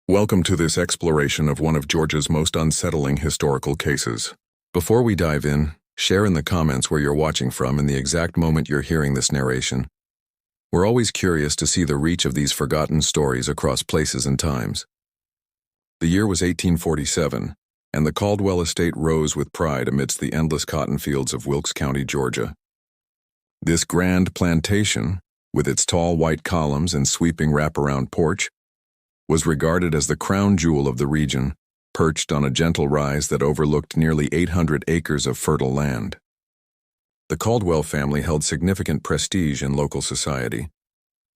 Welcome to this exploration of one of Georgia's most unsettling historical cases. Before we dive in, share in the comments where you're watching from and the exact moment you're hearing this narration. We're always curious to see the reach of these forgotten stories across places and times. The year was 1847, and the Caldwell estate rose with pride amidst the endless cotton fields of Wilkes County, Georgia. This grand plantation, with its tall white columns and sweeping wraparound porch, was regarded as the crown jewel of the region, perched on a gentle rise that overlooked nearly 800 acres of fertile land. The Caldwell family held significant prestige in local society,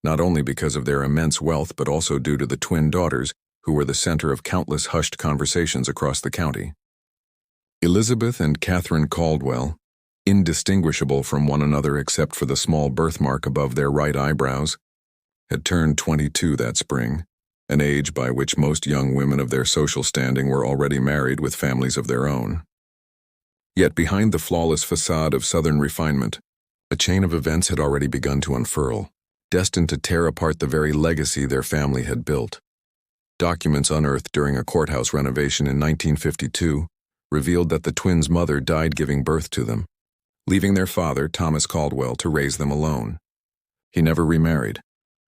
not only because of their immense wealth but also due to the twin daughters who were the center of countless hushed conversations across the county. Elizabeth and Catherine Caldwell, indistinguishable from one another except for the small birthmark above their right eyebrows, had turned 22 that spring, an age by which most young women of their social standing were already married with families of their own. Yet behind the flawless facade of Southern refinement, a chain of events had already begun to unfurl, destined to tear apart the very legacy their family had built. Documents unearthed during a courthouse renovation in 1952 revealed that the twins' mother died giving birth to them, leaving their father, Thomas Caldwell, to raise them alone. He never remarried,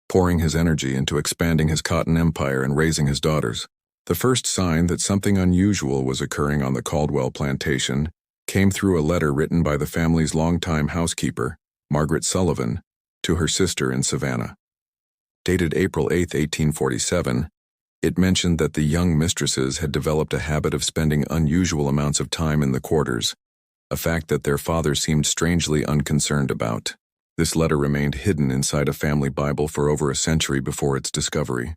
pouring his energy into expanding his cotton empire and raising his daughters. The first sign that something unusual was occurring on the Caldwell plantation came through a letter written by the family's longtime housekeeper, Margaret Sullivan, to her sister in Savannah. Dated April 8, 1847, it mentioned that the young mistresses had developed a habit of spending unusual amounts of time in the quarters, a fact that their father seemed strangely unconcerned about. This letter remained hidden inside a family Bible for over a century before its discovery.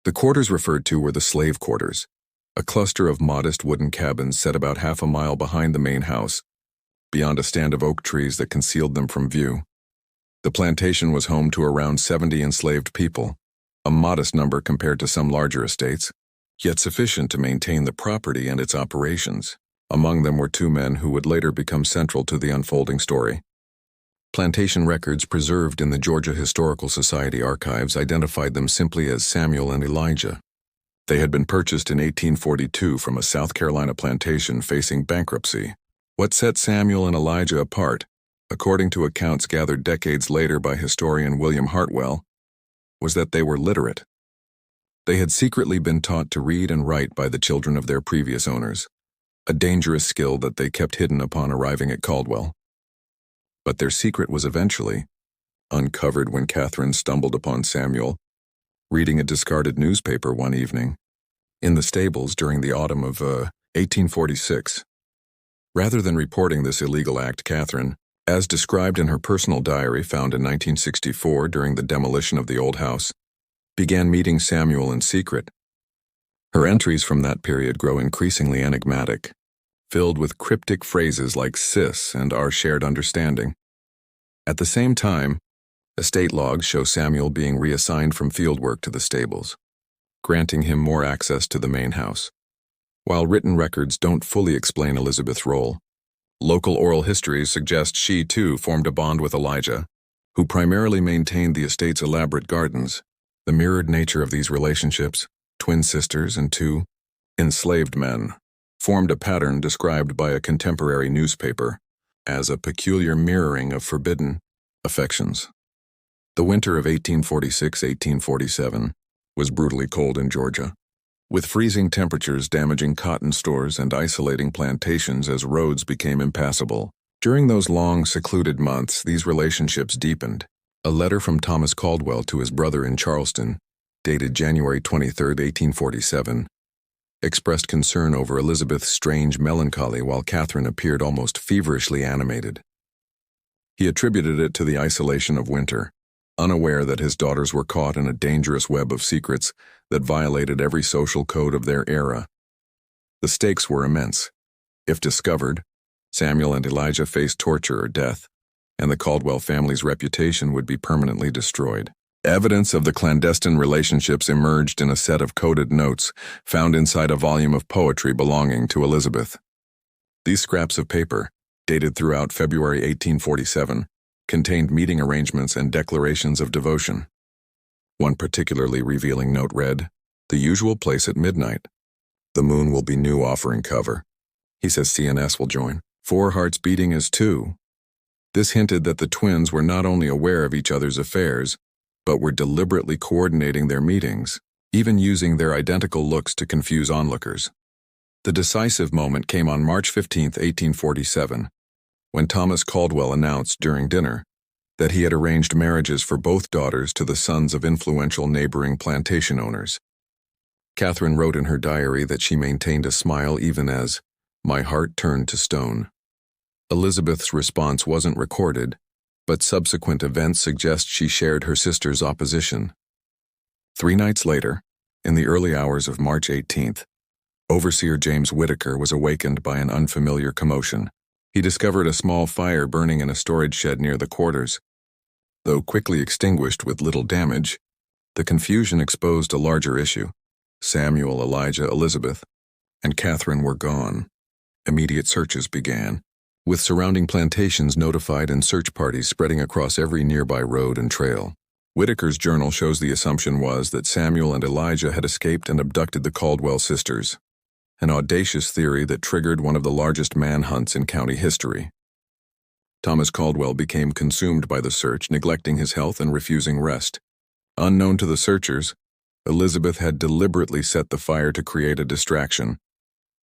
The quarters referred to were the slave quarters, a cluster of modest wooden cabins set about half a mile behind the main house, beyond a stand of oak trees that concealed them from view. The plantation was home to around 70 enslaved people, a modest number compared to some larger estates, yet sufficient to maintain the property and its operations. Among them were two men who would later become central to the unfolding story. Plantation records preserved in the Georgia Historical Society archives identified them simply as Samuel and Elijah. They had been purchased in 1842 from a South Carolina plantation facing bankruptcy. What set Samuel and Elijah apart, according to accounts gathered decades later by historian William Hartwell, was that they were literate. They had secretly been taught to read and write by the children of their previous owners, a dangerous skill that they kept hidden upon arriving at Caldwell. But their secret was eventually uncovered when Catherine stumbled upon Samuel reading a discarded newspaper one evening in the stables during the autumn of 1846. Rather than reporting this illegal act, Catherine, as described in her personal diary found in 1964 during the demolition of the old house, began meeting Samuel in secret. Her entries from that period grow increasingly enigmatic, filled with cryptic phrases like "sis" and "our shared understanding." At the same time, estate logs show Samuel being reassigned from fieldwork to the stables, granting him more access to the main house. While written records don't fully explain Elizabeth's role, local oral histories suggest she too formed a bond with Elijah, who primarily maintained the estate's elaborate gardens. The mirrored nature of these relationships, twin sisters and two enslaved men, formed a pattern described by a contemporary newspaper as a peculiar mirroring of forbidden affections. The winter of 1846-1847 was brutally cold in Georgia, with freezing temperatures damaging cotton stores and isolating plantations as roads became impassable. During those long, secluded months, these relationships deepened. A letter from Thomas Caldwell to his brother in Charleston, dated January 23, 1847, expressed concern over Elizabeth's strange melancholy while Catherine appeared almost feverishly animated. He attributed it to the isolation of winter, unaware that his daughters were caught in a dangerous web of secrets that violated every social code of their era. The stakes were immense. If discovered, Samuel and Elijah faced torture or death, and the Caldwell family's reputation would be permanently destroyed. Evidence of the clandestine relationships emerged in a set of coded notes found inside a volume of poetry belonging to Elizabeth. These scraps of paper, dated throughout February 1847, contained meeting arrangements and declarations of devotion. One particularly revealing note read, The usual place at midnight. The moon will be new offering cover. He says CNS will join. 4 hearts beating as 2. This hinted that the twins were not only aware of each other's affairs, but were deliberately coordinating their meetings, even using their identical looks to confuse onlookers. The decisive moment came on March 15, 1847, when Thomas Caldwell announced during dinner that he had arranged marriages for both daughters to the sons of influential neighboring plantation owners. Catherine wrote in her diary that she maintained a smile even as "my heart turned to stone." Elizabeth's response wasn't recorded, but subsequent events suggest she shared her sister's opposition. 3 nights later, in the early hours of March 18th, Overseer James Whitaker was awakened by an unfamiliar commotion. He discovered a small fire burning in a storage shed near the quarters. Though quickly extinguished with little damage, the confusion exposed a larger issue. Samuel, Elijah, Elizabeth, and Catherine were gone. Immediate searches began, with surrounding plantations notified and search parties spreading across every nearby road and trail. Whitaker's journal shows the assumption was that Samuel and Elijah had escaped and abducted the Caldwell sisters, an audacious theory that triggered one of the largest manhunts in county history. Thomas Caldwell became consumed by the search, neglecting his health and refusing rest. Unknown to the searchers, Elizabeth had deliberately set the fire to create a distraction,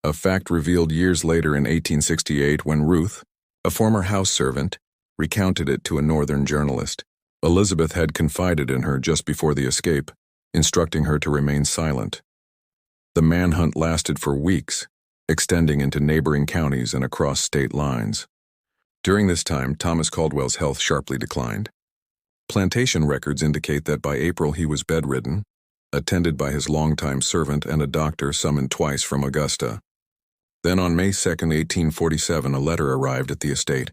a fact revealed years later in 1868 when Ruth, a former house servant, recounted it to a northern journalist. Elizabeth had confided in her just before the escape, instructing her to remain silent. The manhunt lasted for weeks, extending into neighboring counties and across state lines. During this time, Thomas Caldwell's health sharply declined. Plantation records indicate that by April he was bedridden, attended by his longtime servant and a doctor summoned twice from Augusta. Then on May 2, 1847, a letter arrived at the estate.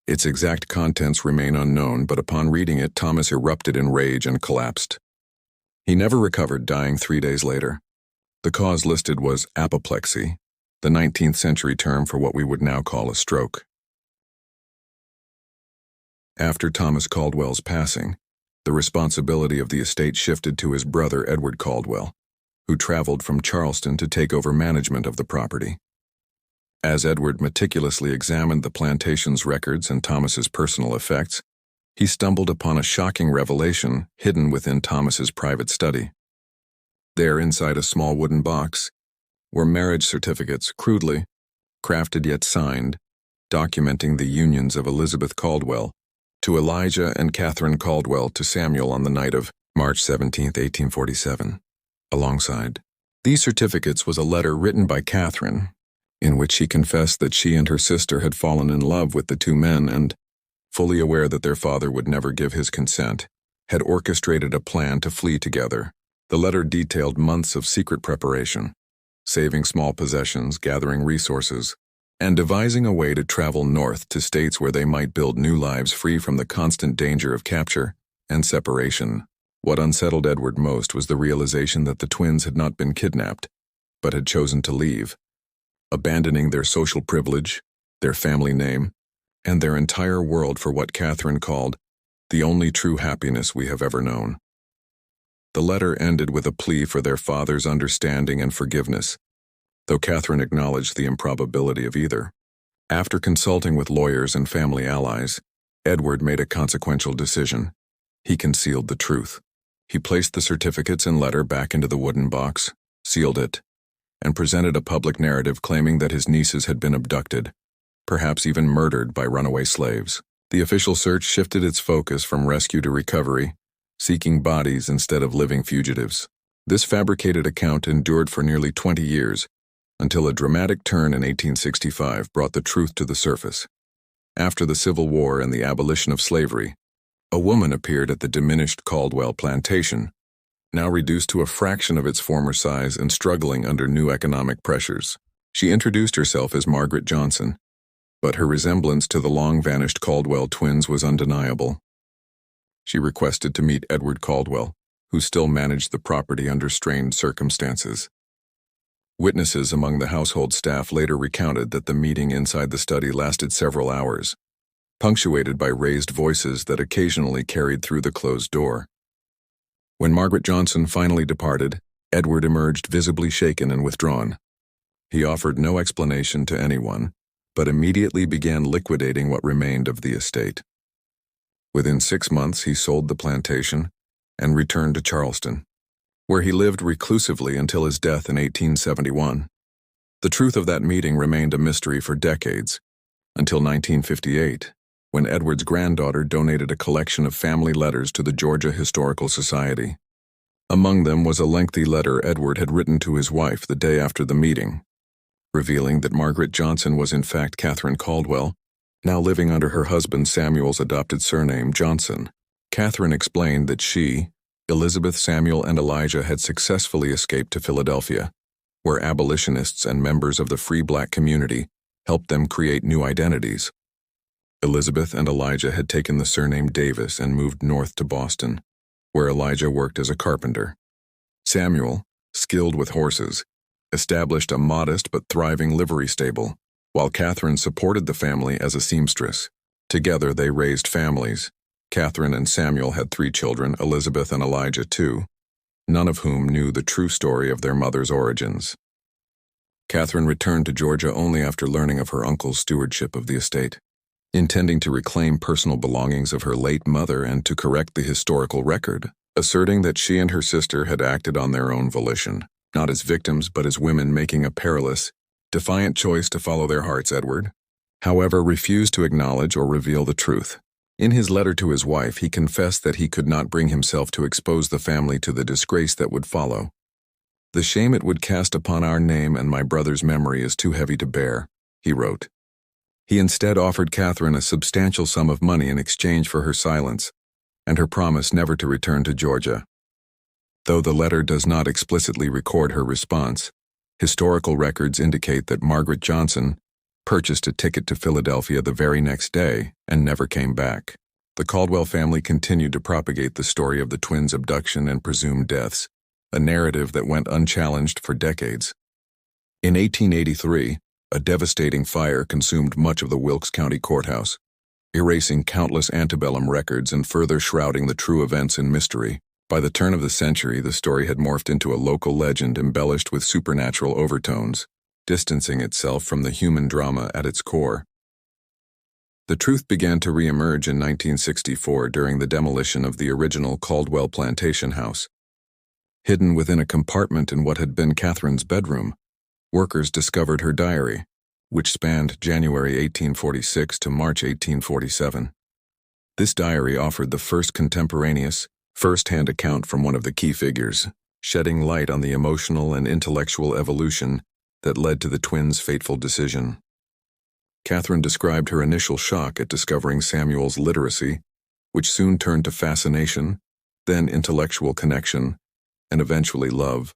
Its exact contents remain unknown, but upon reading it, Thomas erupted in rage and collapsed. He never recovered, dying 3 days later. The cause listed was apoplexy, the 19th century term for what we would now call a stroke. After Thomas Caldwell's passing, the responsibility of the estate shifted to his brother Edward Caldwell, who traveled from Charleston to take over management of the property. As Edward meticulously examined the plantation's records and Thomas's personal effects, he stumbled upon a shocking revelation hidden within Thomas's private study. There, inside a small wooden box, were marriage certificates, crudely crafted yet signed, documenting the unions of Elizabeth Caldwell to Elijah and Catherine Caldwell to Samuel on the night of March 17, 1847. Alongside these certificates was a letter written by Catherine, in which she confessed that she and her sister had fallen in love with the 2 men and, fully aware that their father would never give his consent, had orchestrated a plan to flee together. The letter detailed months of secret preparation, saving small possessions, gathering resources, and devising a way to travel north to states where they might build new lives free from the constant danger of capture and separation. What unsettled Edward most was the realization that the twins had not been kidnapped, but had chosen to leave, abandoning their social privilege, their family name, and their entire world for what Catherine called the only true happiness we have ever known. The letter ended with a plea for their father's understanding and forgiveness, though Catherine acknowledged the improbability of either. After consulting with lawyers and family allies, Edward made a consequential decision. He concealed the truth. He placed the certificates and letter back into the wooden box, sealed it, and presented a public narrative claiming that his nieces had been abducted, perhaps even murdered by runaway slaves. The official search shifted its focus from rescue to recovery, seeking bodies instead of living fugitives. This fabricated account endured for nearly 20 years, until a dramatic turn in 1865 brought the truth to the surface. After the Civil War and the abolition of slavery, a woman appeared at the diminished Caldwell plantation, now reduced to a fraction of its former size and struggling under new economic pressures. She introduced herself as Margaret Johnson, but her resemblance to the long-vanished Caldwell twins was undeniable. She requested to meet Edward Caldwell, who still managed the property under strained circumstances. Witnesses among the household staff later recounted that the meeting inside the study lasted several hours, punctuated by raised voices that occasionally carried through the closed door. When Margaret Johnson finally departed, Edward emerged visibly shaken and withdrawn. He offered no explanation to anyone, but immediately began liquidating what remained of the estate. Within 6 months, he sold the plantation and returned to Charleston, where he lived reclusively until his death in 1871. The truth of that meeting remained a mystery for decades, until 1958, when Edward's granddaughter donated a collection of family letters to the Georgia Historical Society. Among them was a lengthy letter Edward had written to his wife the day after the meeting, revealing that Margaret Johnson was in fact Catherine Caldwell, now living under her husband Samuel's adopted surname, Johnson. Catherine explained that she, Elizabeth, Samuel, and Elijah had successfully escaped to Philadelphia, where abolitionists and members of the free black community helped them create new identities. Elizabeth and Elijah had taken the surname Davis and moved north to Boston, where Elijah worked as a carpenter. Samuel, skilled with horses, established a modest but thriving livery stable, while Catherine supported the family as a seamstress. Together they raised families. Catherine and Samuel had 3 children, Elizabeth and Elijah too, none of whom knew the true story of their mother's origins. Catherine returned to Georgia only after learning of her uncle's stewardship of the estate, intending to reclaim personal belongings of her late mother and to correct the historical record, asserting that she and her sister had acted on their own volition, not as victims but as women making a perilous, defiant choice to follow their hearts. Edward, however, refused to acknowledge or reveal the truth. In his letter to his wife, he confessed that he could not bring himself to expose the family to the disgrace that would follow. "The shame it would cast upon our name and my brother's memory is too heavy to bear," he wrote. He instead offered Catherine a substantial sum of money in exchange for her silence and her promise never to return to Georgia. Though the letter does not explicitly record her response, historical records indicate that Margaret Johnson purchased a ticket to Philadelphia the very next day and never came back. The Caldwell family continued to propagate the story of the twins' abduction and presumed deaths, a narrative that went unchallenged for decades. In 1883, a devastating fire consumed much of the Wilkes County Courthouse, erasing countless antebellum records and further shrouding the true events in mystery. By the turn of the century, the story had morphed into a local legend embellished with supernatural overtones, distancing itself from the human drama at its core. The truth began to re-emerge in 1964 during the demolition of the original Caldwell plantation house. Hidden within a compartment in what had been Catherine's bedroom, workers discovered her diary, which spanned January 1846 to March 1847. This diary offered the first contemporaneous, first-hand account from one of the key figures, shedding light on the emotional and intellectual evolution that led to the twins' fateful decision. Catherine described her initial shock at discovering Samuel's literacy, which soon turned to fascination, then intellectual connection, and eventually love.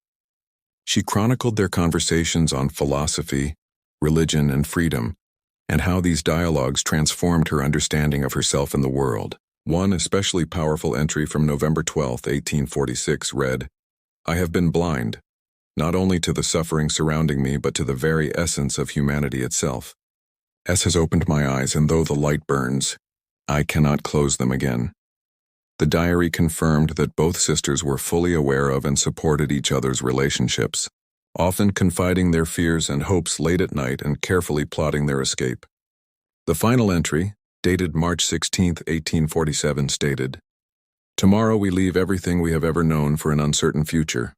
She chronicled their conversations on philosophy, religion, and freedom, and how these dialogues transformed her understanding of herself and the world. One especially powerful entry from November 12, 1846 read, "I have been blind, not only to the suffering surrounding me but to the very essence of humanity itself. S has opened my eyes, and though the light burns, I cannot close them again." The diary confirmed that both sisters were fully aware of and supported each other's relationships, often confiding their fears and hopes late at night and carefully plotting their escape. The final entry, dated March 16, 1847, stated, "Tomorrow we leave everything we have ever known for an uncertain future.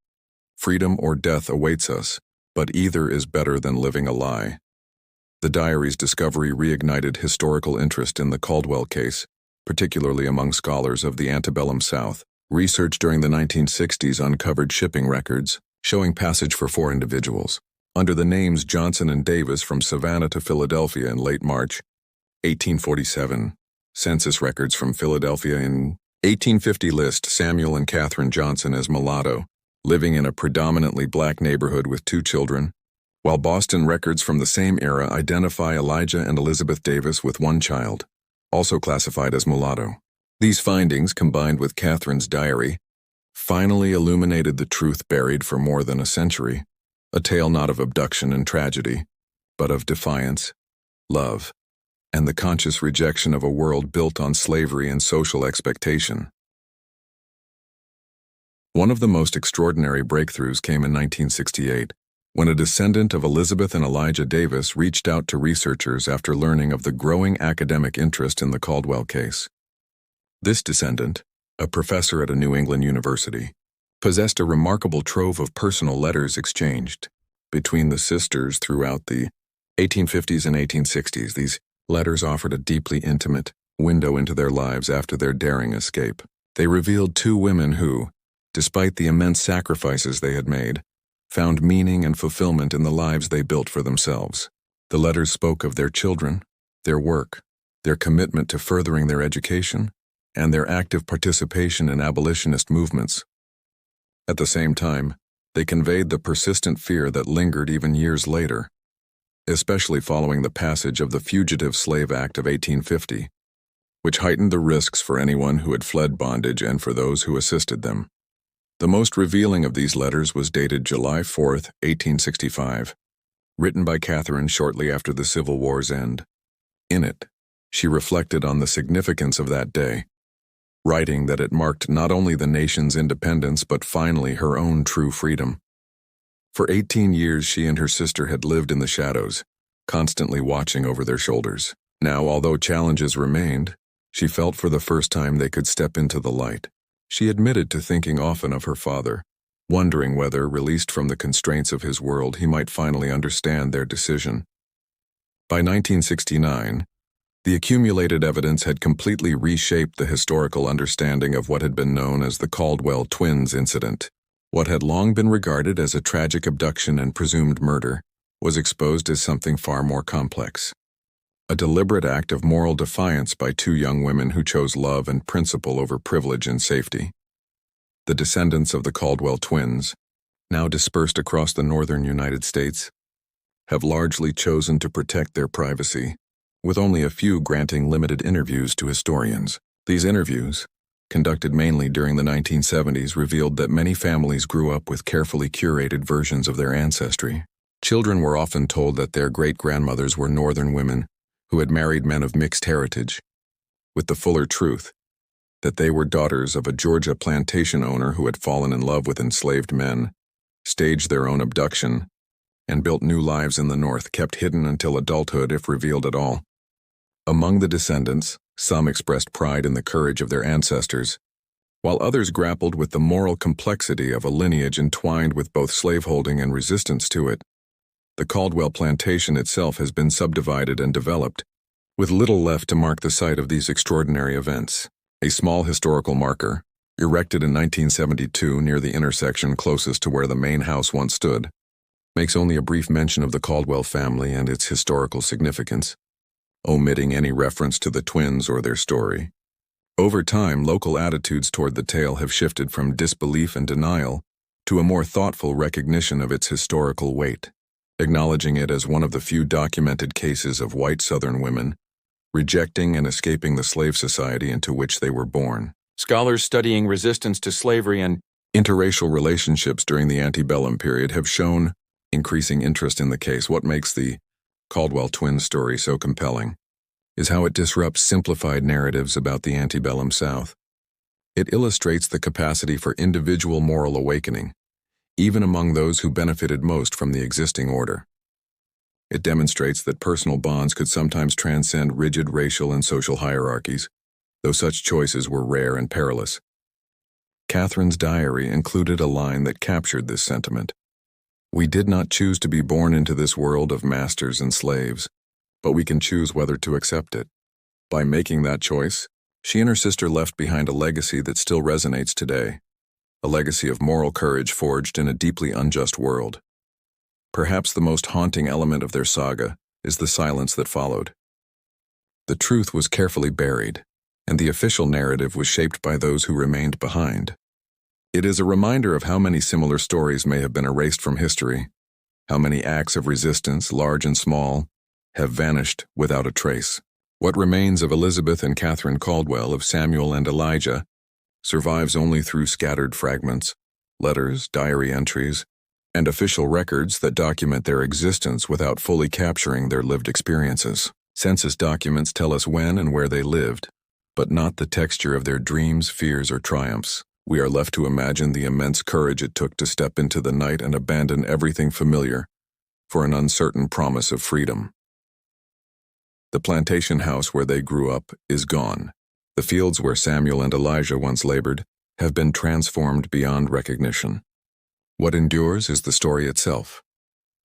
Freedom or death awaits us, but either is better than living a lie." The diary's discovery reignited historical interest in the Caldwell case, particularly among scholars of the antebellum South. Research during the 1960s uncovered shipping records, showing passage for 4 individuals, under the names Johnson and Davis from Savannah to Philadelphia in late March 1847. Census records from Philadelphia in 1850 list Samuel and Catherine Johnson as mulatto, living in a predominantly black neighborhood with 2 children, while Boston records from the same era identify Elijah and Elizabeth Davis with 1 child, also classified as mulatto. These findings, combined with Catherine's diary, finally illuminated the truth buried for more than a century, a tale not of abduction and tragedy, but of defiance, love, and the conscious rejection of a world built on slavery and social expectation. One of the most extraordinary breakthroughs came in 1968, when a descendant of Elizabeth and Elijah Davis reached out to researchers after learning of the growing academic interest in the Caldwell case. This descendant, a professor at a New England university, possessed a remarkable trove of personal letters exchanged between the sisters throughout the 1850s and 1860s. These letters offered a deeply intimate window into their lives after their daring escape. They revealed two women who, despite the immense sacrifices they had made, found meaning and fulfillment in the lives they built for themselves. The letters spoke of their children, their work, their commitment to furthering their education, and their active participation in abolitionist movements. At the same time, they conveyed the persistent fear that lingered even years later, especially following the passage of the Fugitive Slave Act of 1850, which heightened the risks for anyone who had fled bondage and for those who assisted them. The most revealing of these letters was dated July 4, 1865, written by Catherine shortly after the Civil War's end. In it, she reflected on the significance of that day, writing that it marked not only the nation's independence but finally her own true freedom. For 18 years she and her sister had lived in the shadows, constantly watching over their shoulders. Now, although challenges remained, she felt for the first time they could step into the light. She admitted to thinking often of her father, wondering whether, released from the constraints of his world, he might finally understand their decision. By 1969, the accumulated evidence had completely reshaped the historical understanding of what had been known as the Caldwell twins incident. What had long been regarded as a tragic abduction and presumed murder was exposed as something far more complex. A deliberate act of moral defiance by two young women who chose love and principle over privilege and safety. The descendants of the Caldwell twins, now dispersed across the northern United States, have largely chosen to protect their privacy, with only a few granting limited interviews to historians. These interviews, conducted mainly during the 1970s, revealed that many families grew up with carefully curated versions of their ancestry. Children were often told that their great-grandmothers were northern women who had married men of mixed heritage, with the fuller truth that they were daughters of a Georgia plantation owner who had fallen in love with enslaved men, staged their own abduction, and built new lives in the North, kept hidden until adulthood if revealed at all. Among the descendants, some expressed pride in the courage of their ancestors, while others grappled with the moral complexity of a lineage entwined with both slaveholding and resistance to it. The Caldwell plantation itself has been subdivided and developed, with little left to mark the site of these extraordinary events. A small historical marker, erected in 1972 near the intersection closest to where the main house once stood, makes only a brief mention of the Caldwell family and its historical significance, omitting any reference to the twins or their story. Over time, local attitudes toward the tale have shifted from disbelief and denial to a more thoughtful recognition of its historical weight, acknowledging it as one of the few documented cases of white Southern women rejecting and escaping the slave society into which they were born. Scholars studying resistance to slavery and interracial relationships during the antebellum period have shown increasing interest in the case. What makes the Caldwell twins story so compelling is how it disrupts simplified narratives about the antebellum South. It illustrates the capacity for individual moral awakening, even among those who benefited most from the existing order. It demonstrates that personal bonds could sometimes transcend rigid racial and social hierarchies, though such choices were rare and perilous. Catherine's diary included a line that captured this sentiment. "We did not choose to be born into this world of masters and slaves, but we can choose whether to accept it." By making that choice, she and her sister left behind a legacy that still resonates today, a legacy of moral courage forged in a deeply unjust world. Perhaps the most haunting element of their saga is the silence that followed. The truth was carefully buried, and the official narrative was shaped by those who remained behind. It is a reminder of how many similar stories may have been erased from history, how many acts of resistance, large and small, have vanished without a trace. What remains of Elizabeth and Catherine Caldwell, of Samuel and Elijah, survives only through scattered fragments, letters, diary entries, and official records that document their existence without fully capturing their lived experiences. Census documents tell us when and where they lived, but not the texture of their dreams, fears, or triumphs. we are left to imagine the immense courage it took to step into the night and abandon everything familiar for an uncertain promise of freedom. The plantation house where they grew up is gone. The fields where Samuel and Elijah once labored have been transformed beyond recognition. What endures is the story itself,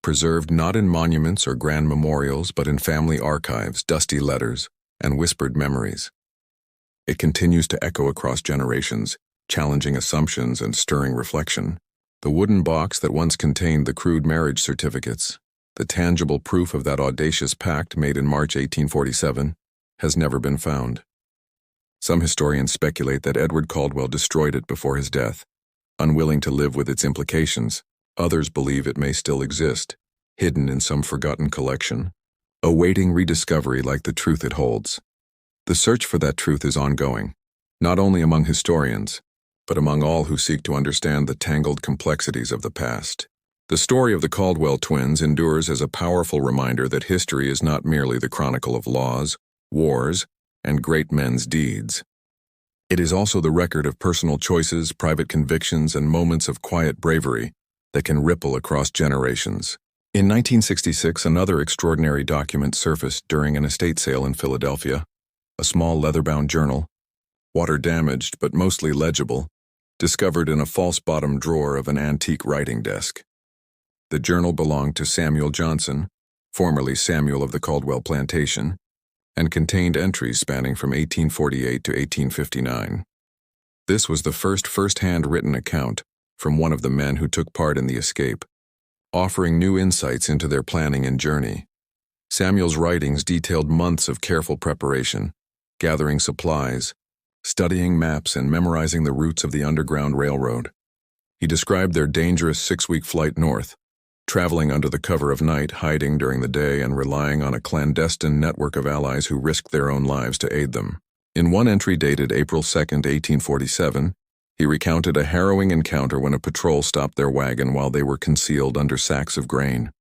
preserved not in monuments or grand memorials but in family archives, dusty letters, and whispered memories. It continues to echo across generations, challenging assumptions and stirring reflection. The wooden box that once contained the crude marriage certificates, the tangible proof of that audacious pact made in March 1847, has never been found. Some historians speculate that Edward Caldwell destroyed it before his death, unwilling to live with its implications. Others believe it may still exist, hidden in some forgotten collection, awaiting rediscovery like the truth it holds. The search for that truth is ongoing, not only among historians, but among all who seek to understand the tangled complexities of the past. The story of the Caldwell twins endures as a powerful reminder that history is not merely the chronicle of laws, wars, and great men's deeds. It is also the record of personal choices, private convictions, and moments of quiet bravery that can ripple across generations. In 1966, another extraordinary document surfaced during an estate sale in Philadelphia, a small leather-bound journal, water-damaged but mostly legible, discovered in a false-bottom drawer of an antique writing desk. The journal belonged to Samuel Johnson, formerly Samuel of the Caldwell Plantation, and contained entries spanning from 1848 to 1859. This was the first-hand written account from one of the men who took part in the escape, offering new insights into their planning and journey. Samuel's writings detailed months of careful preparation, gathering supplies, studying maps, and memorizing the routes of the Underground Railroad. He described their dangerous 6-week flight north, traveling under the cover of night, hiding during the day, and relying on a clandestine network of allies who risked their own lives to aid them. In one entry dated April 2, 1847, he recounted a harrowing encounter when a patrol stopped their wagon while they were concealed under sacks of grain.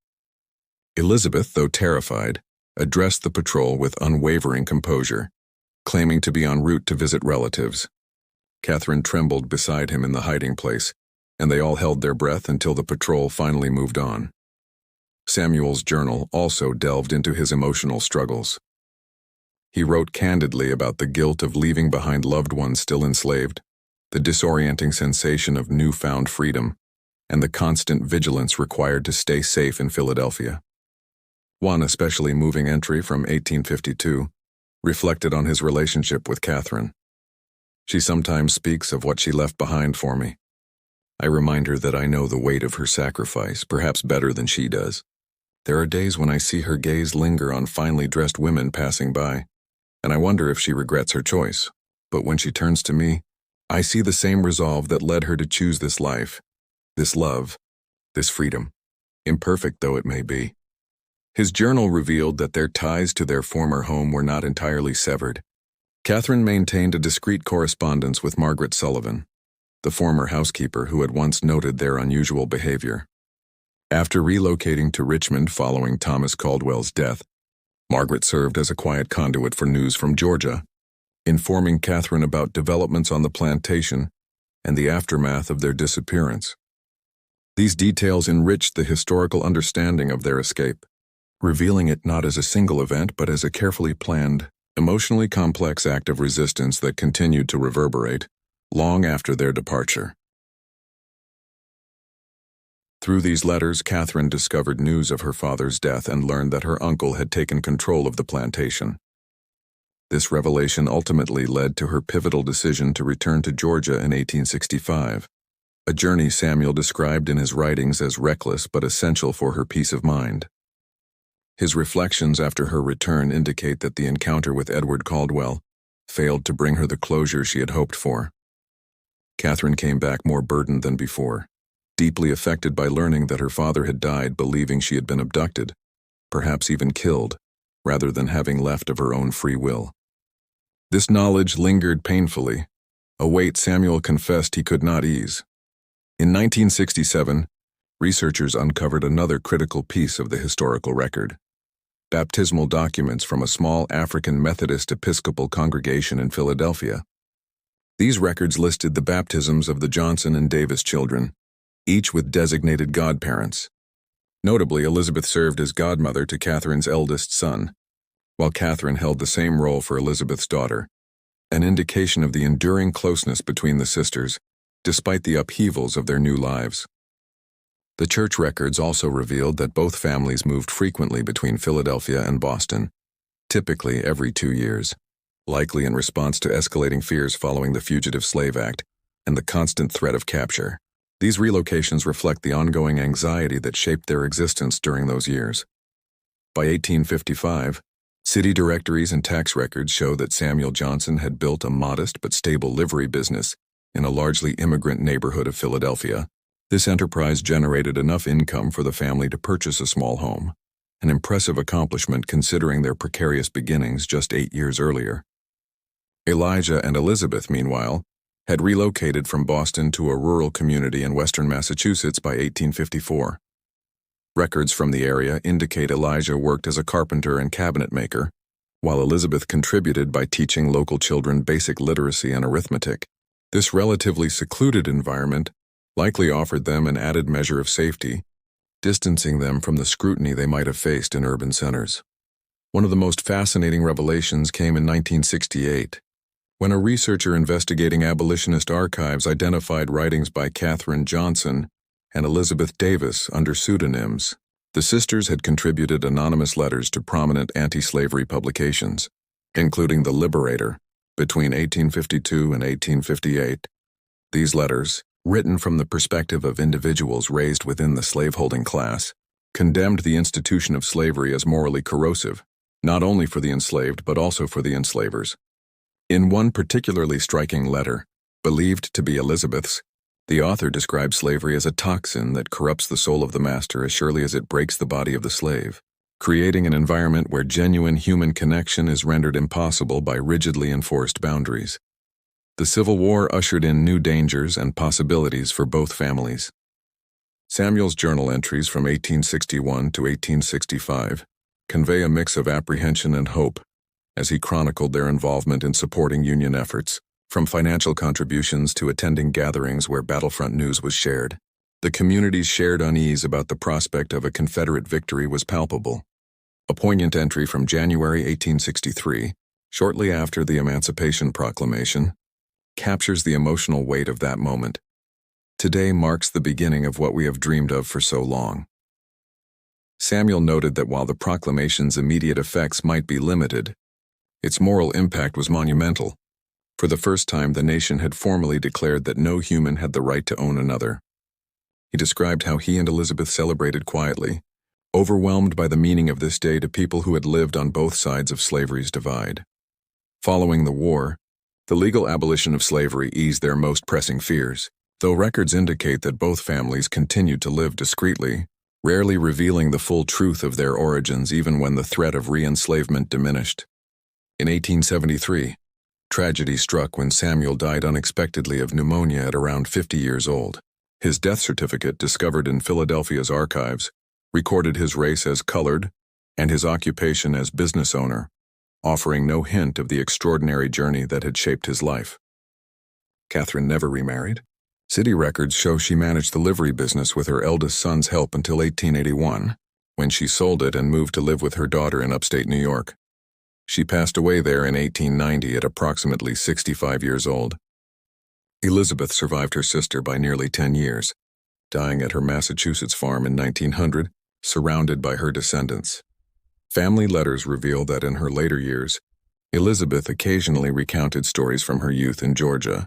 Elizabeth, though terrified, addressed the patrol with unwavering composure, claiming to be en route to visit relatives. Catherine trembled beside him in the hiding place, and they all held their breath until the patrol finally moved on. Samuel's journal also delved into his emotional struggles. He wrote candidly about the guilt of leaving behind loved ones still enslaved, the disorienting sensation of newfound freedom, and the constant vigilance required to stay safe in Philadelphia. One especially moving entry from 1852 reflected on his relationship with Catherine. She sometimes speaks of what she left behind for me. I remind her that I know the weight of her sacrifice, perhaps better than she does. There are days when I see her gaze linger on finely dressed women passing by, and I wonder if she regrets her choice. But when she turns to me, I see the same resolve that led her to choose this life, this love, this freedom, imperfect though it may be. His journal revealed that their ties to their former home were not entirely severed. Catherine maintained a discreet correspondence with Margaret Sullivan, the former housekeeper who had once noted their unusual behavior. After relocating to Richmond following Thomas Caldwell's death, Margaret served as a quiet conduit for news from Georgia, informing Catherine about developments on the plantation and the aftermath of their disappearance. These details enriched the historical understanding of their escape, revealing it not as a single event but as a carefully planned, emotionally complex act of resistance that continued to reverberate long after their departure. Through these letters, Catherine discovered news of her father's death and learned that her uncle had taken control of the plantation. This revelation ultimately led to her pivotal decision to return to Georgia in 1865, a journey Samuel described in his writings as reckless but essential for her peace of mind. His reflections after her return indicate that the encounter with Edward Caldwell failed to bring her the closure she had hoped for. Catherine came back more burdened than before, deeply affected by learning that her father had died believing she had been abducted, perhaps even killed, rather than having left of her own free will. This knowledge lingered painfully, a weight Samuel confessed he could not ease. In 1967, researchers uncovered another critical piece of the historical record: baptismal documents from a small African Methodist Episcopal congregation in Philadelphia. These records listed the baptisms of the Johnson and Davis children, each with designated godparents. Notably, Elizabeth served as godmother to Catherine's eldest son, while Catherine held the same role for Elizabeth's daughter, an indication of the enduring closeness between the sisters, despite the upheavals of their new lives. The church records also revealed that both families moved frequently between Philadelphia and Boston, typically every 2 years, likely in response to escalating fears following the Fugitive Slave Act and the constant threat of capture. These relocations reflect the ongoing anxiety that shaped their existence during those years. By 1855, city directories and tax records show that Samuel Johnson had built a modest but stable livery business in a largely immigrant neighborhood of Philadelphia. This enterprise generated enough income for the family to purchase a small home, an impressive accomplishment considering their precarious beginnings just 8 years earlier. Elijah and Elizabeth, meanwhile, had relocated from Boston to a rural community in western Massachusetts by 1854. Records from the area indicate Elijah worked as a carpenter and cabinet maker, while Elizabeth contributed by teaching local children basic literacy and arithmetic. This relatively secluded environment likely offered them an added measure of safety, distancing them from the scrutiny they might have faced in urban centers. One of the most fascinating revelations came in 1968, when a researcher investigating abolitionist archives identified writings by Catherine Johnson and Elizabeth Davis under pseudonyms. The sisters had contributed anonymous letters to prominent anti-slavery publications, including The Liberator, between 1852 and 1858. These letters, written from the perspective of individuals raised within the slaveholding class, condemned the institution of slavery as morally corrosive, not only for the enslaved but also for the enslavers. In one particularly striking letter, believed to be Elizabeth's, the author described slavery as a toxin that corrupts the soul of the master as surely as it breaks the body of the slave, creating an environment where genuine human connection is rendered impossible by rigidly enforced boundaries. The Civil War ushered in new dangers and possibilities for both families. Samuel's journal entries from 1861 to 1865 convey a mix of apprehension and hope as he chronicled their involvement in supporting Union efforts, from financial contributions to attending gatherings where battlefront news was shared. The community's shared unease about the prospect of a Confederate victory was palpable. A poignant entry from January 1863, shortly after the Emancipation Proclamation, captures the emotional weight of that moment. Today marks the beginning of what we have dreamed of for so long. Samuel noted that while the proclamation's immediate effects might be limited, its moral impact was monumental. For the first time, the nation had formally declared that no human had the right to own another. He described how he and Elizabeth celebrated quietly, overwhelmed by the meaning of this day to people who had lived on both sides of slavery's divide. Following the war, the legal abolition of slavery eased their most pressing fears, though records indicate that both families continued to live discreetly, rarely revealing the full truth of their origins even when the threat of re-enslavement diminished. In 1873, tragedy struck when Samuel died unexpectedly of pneumonia at around 50 years old. His death certificate, discovered in Philadelphia's archives, recorded his race as colored and his occupation as business owner, offering no hint of the extraordinary journey that had shaped his life. Catherine never remarried. City records show she managed the livery business with her eldest son's help until 1881, when she sold it and moved to live with her daughter in upstate New York. She passed away there in 1890 at approximately 65 years old. Elizabeth survived her sister by nearly 10 years, dying at her Massachusetts farm in 1900, surrounded by her descendants. Family letters reveal that in her later years, Elizabeth occasionally recounted stories from her youth in Georgia,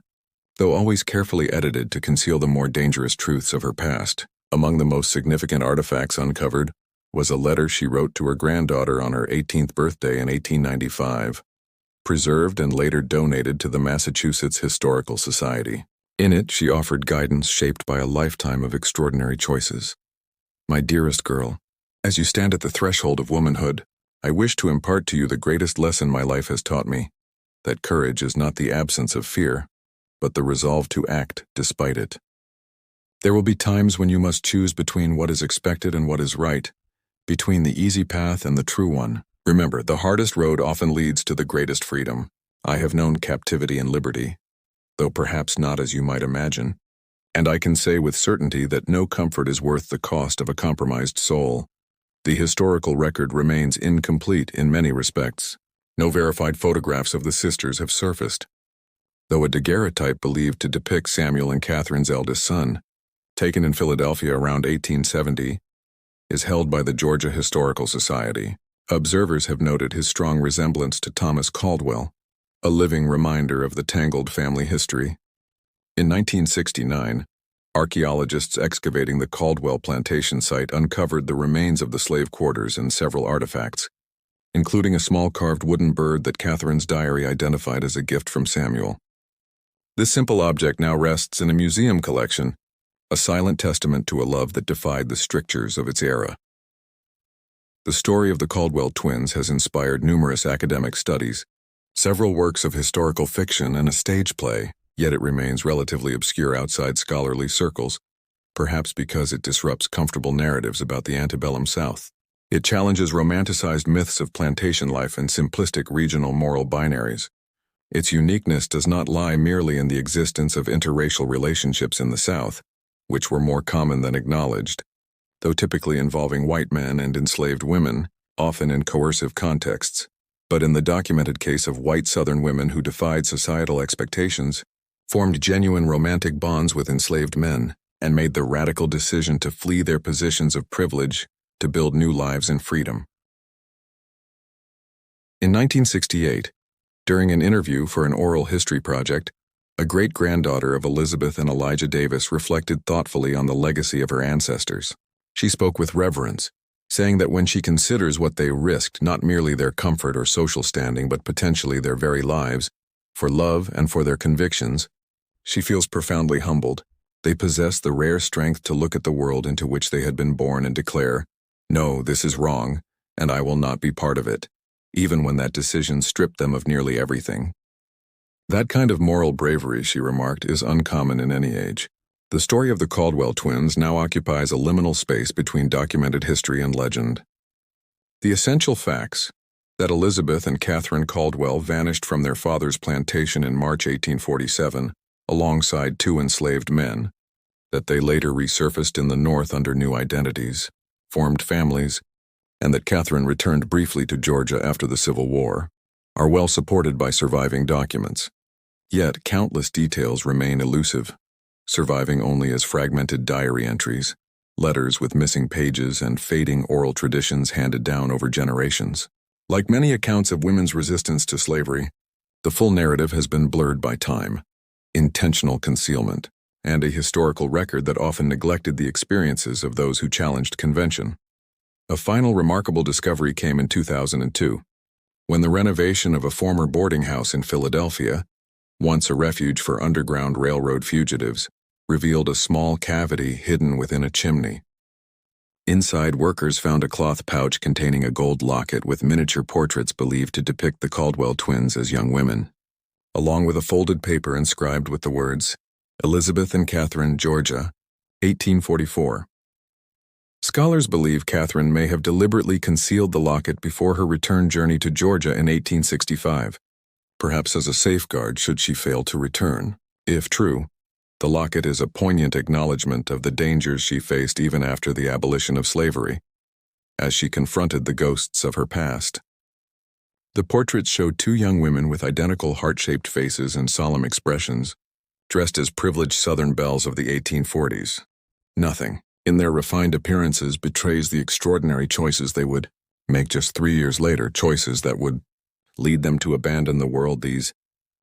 though always carefully edited to conceal the more dangerous truths of her past. Among the most significant artifacts uncovered was a letter she wrote to her granddaughter on her 18th birthday in 1895, preserved and later donated to the Massachusetts Historical Society. In it, she offered guidance shaped by a lifetime of extraordinary choices. My dearest girl, as you stand at the threshold of womanhood, I wish to impart to you the greatest lesson my life has taught me, that courage is not the absence of fear, but the resolve to act despite it. There will be times when you must choose between what is expected and what is right, between the easy path and the true one. Remember, the hardest road often leads to the greatest freedom. I have known captivity and liberty. though perhaps not as you might imagine. And I can say with certainty that no comfort is worth the cost of a compromised soul. The historical record remains incomplete in many respects. No verified photographs of the sisters have surfaced, though a daguerreotype believed to depict Samuel and Catherine's eldest son, taken in Philadelphia around 1870, is held by the Georgia Historical Society. Observers have noted his strong resemblance to Thomas Caldwell, a living reminder of the tangled family history. In 1969, archaeologists excavating the Caldwell plantation site uncovered the remains of the slave quarters and several artifacts, including a small carved wooden bird that Catherine's diary identified as a gift from Samuel. This simple object now rests in a museum collection, a silent testament to a love that defied the strictures of its era. The story of the Caldwell twins has inspired numerous academic studies, several works of historical fiction, and a stage play, yet it remains relatively obscure outside scholarly circles, perhaps because it disrupts comfortable narratives about the antebellum South. It challenges romanticized myths of plantation life and simplistic regional moral binaries. Its uniqueness does not lie merely in the existence of interracial relationships in the South, which were more common than acknowledged, though typically involving white men and enslaved women, often in coercive contexts, but in the documented case of white Southern women who defied societal expectations, formed genuine romantic bonds with enslaved men, and made the radical decision to flee their positions of privilege to build new lives in freedom. In 1968, during an interview for an oral history project, a great-granddaughter of Elizabeth and Elijah Davis reflected thoughtfully on the legacy of her ancestors. She spoke with reverence, saying that when she considers what they risked, not merely their comfort or social standing, but potentially their very lives, for love and for their convictions, she feels profoundly humbled. They possess the rare strength to look at the world into which they had been born and declare, "No, this is wrong, and I will not be part of it," even when that decision stripped them of nearly everything. That kind of moral bravery, she remarked, is uncommon in any age. The story of the Caldwell twins now occupies a liminal space between documented history and legend. The essential facts, that Elizabeth and Catherine Caldwell vanished from their father's plantation in March 1847, alongside 2 enslaved men, that they later resurfaced in the North under new identities, formed families, and that Catherine returned briefly to Georgia after the Civil War, are well supported by surviving documents. Yet countless details remain elusive, surviving only as fragmented diary entries, letters with missing pages, and fading oral traditions handed down over generations. Like many accounts of women's resistance to slavery, the full narrative has been blurred by time, intentional concealment, and a historical record that often neglected the experiences of those who challenged convention. A final remarkable discovery came in 2002, when the renovation of a former boarding house in Philadelphia, once a refuge for Underground Railroad fugitives, revealed a small cavity hidden within a chimney. Inside, workers found a cloth pouch containing a gold locket with miniature portraits believed to depict the Caldwell twins as young women, along with a folded paper inscribed with the words, "Elizabeth and Catherine, Georgia, 1844. Scholars believe Catherine may have deliberately concealed the locket before her return journey to Georgia in 1865, perhaps as a safeguard should she fail to return. If true, the locket is a poignant acknowledgement of the dangers she faced even after the abolition of slavery, as she confronted the ghosts of her past. The portraits showed 2 young women with identical heart-shaped faces and solemn expressions, dressed as privileged Southern belles of the 1840s. Nothing in their refined appearances betrays the extraordinary choices they would make just 3 years later, choices that would lead them to abandon the world these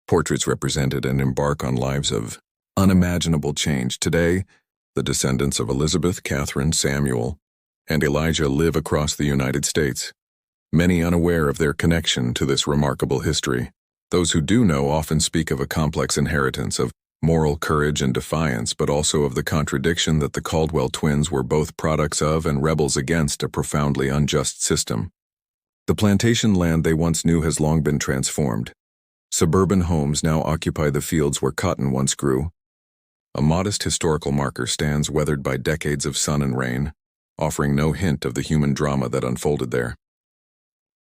portraits represented and embark on lives of unimaginable change. Today, the descendants of Elizabeth, Catherine, Samuel, and Elijah live across the United States, many unaware of their connection to this remarkable history. Those who do know often speak of a complex inheritance of moral courage and defiance, but also of the contradiction that the Caldwell twins were both products of and rebels against a profoundly unjust system. The plantation land they once knew has long been transformed. Suburban homes now occupy the fields where cotton once grew. A modest historical marker stands weathered by decades of sun and rain, offering no hint of the human drama that unfolded there.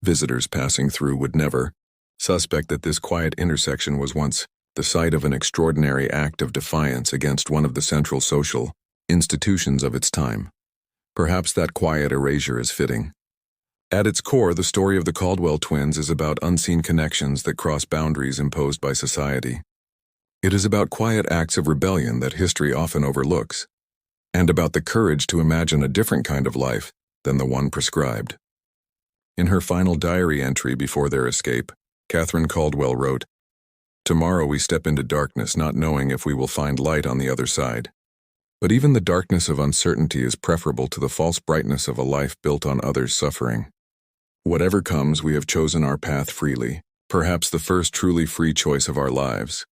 Visitors passing through would never suspect that this quiet intersection was once the site of an extraordinary act of defiance against one of the central social institutions of its time. Perhaps that quiet erasure is fitting. At its core, the story of the Caldwell twins is about unseen connections that cross boundaries imposed by society. It is about quiet acts of rebellion that history often overlooks, and about the courage to imagine a different kind of life than the one prescribed. In her final diary entry before their escape, Catherine Caldwell wrote, "Tomorrow we step into darkness not knowing if we will find light on the other side. But even the darkness of uncertainty is preferable to the false brightness of a life built on others' suffering. Whatever comes, we have chosen our path freely, perhaps the first truly free choice of our lives.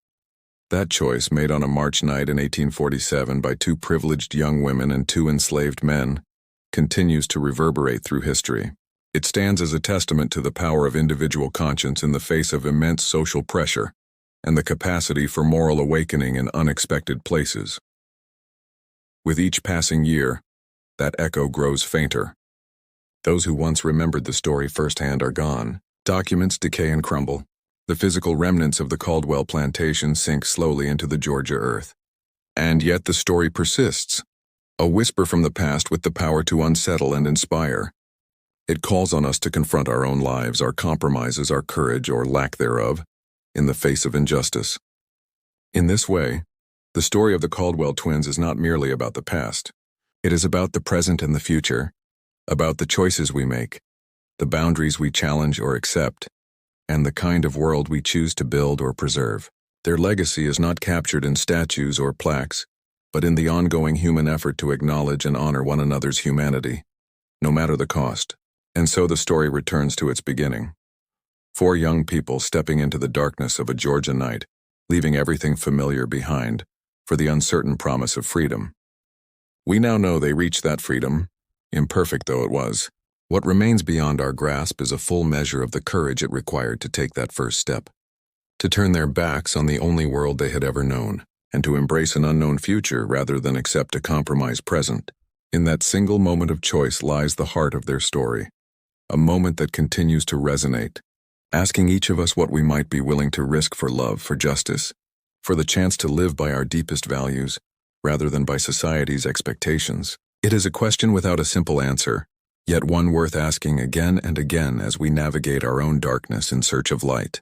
That choice, made on a March night in 1847 by two privileged young women and two enslaved men, continues to reverberate through history. It stands as a testament to the power of individual conscience in the face of immense social pressure and the capacity for moral awakening in unexpected places. With each passing year, that echo grows fainter. Those who once remembered the story firsthand are gone. Documents decay and crumble. The physical remnants of the Caldwell plantation sink slowly into the Georgia earth. And yet the story persists, a whisper from the past with the power to unsettle and inspire. It calls on us to confront our own lives, our compromises, our courage, or lack thereof, in the face of injustice. In this way, the story of the Caldwell twins is not merely about the past. It is about the present and the future, about the choices we make, the boundaries we challenge or accept, and the kind of world we choose to build or preserve. Their legacy is not captured in statues or plaques, but in the ongoing human effort to acknowledge and honor one another's humanity, no matter the cost. And so the story returns to its beginning. Four young people stepping into the darkness of a Georgia night, leaving everything familiar behind for the uncertain promise of freedom. We now know they reached that freedom, imperfect though it was. What remains beyond our grasp is a full measure of the courage it required to take that first step, to turn their backs on the only world they had ever known, and to embrace an unknown future rather than accept a compromised present. In that single moment of choice lies the heart of their story, a moment that continues to resonate, asking each of us what we might be willing to risk for love, for justice, for the chance to live by our deepest values, rather than by society's expectations. It is a question without a simple answer, yet one worth asking again and again as we navigate our own darkness in search of light.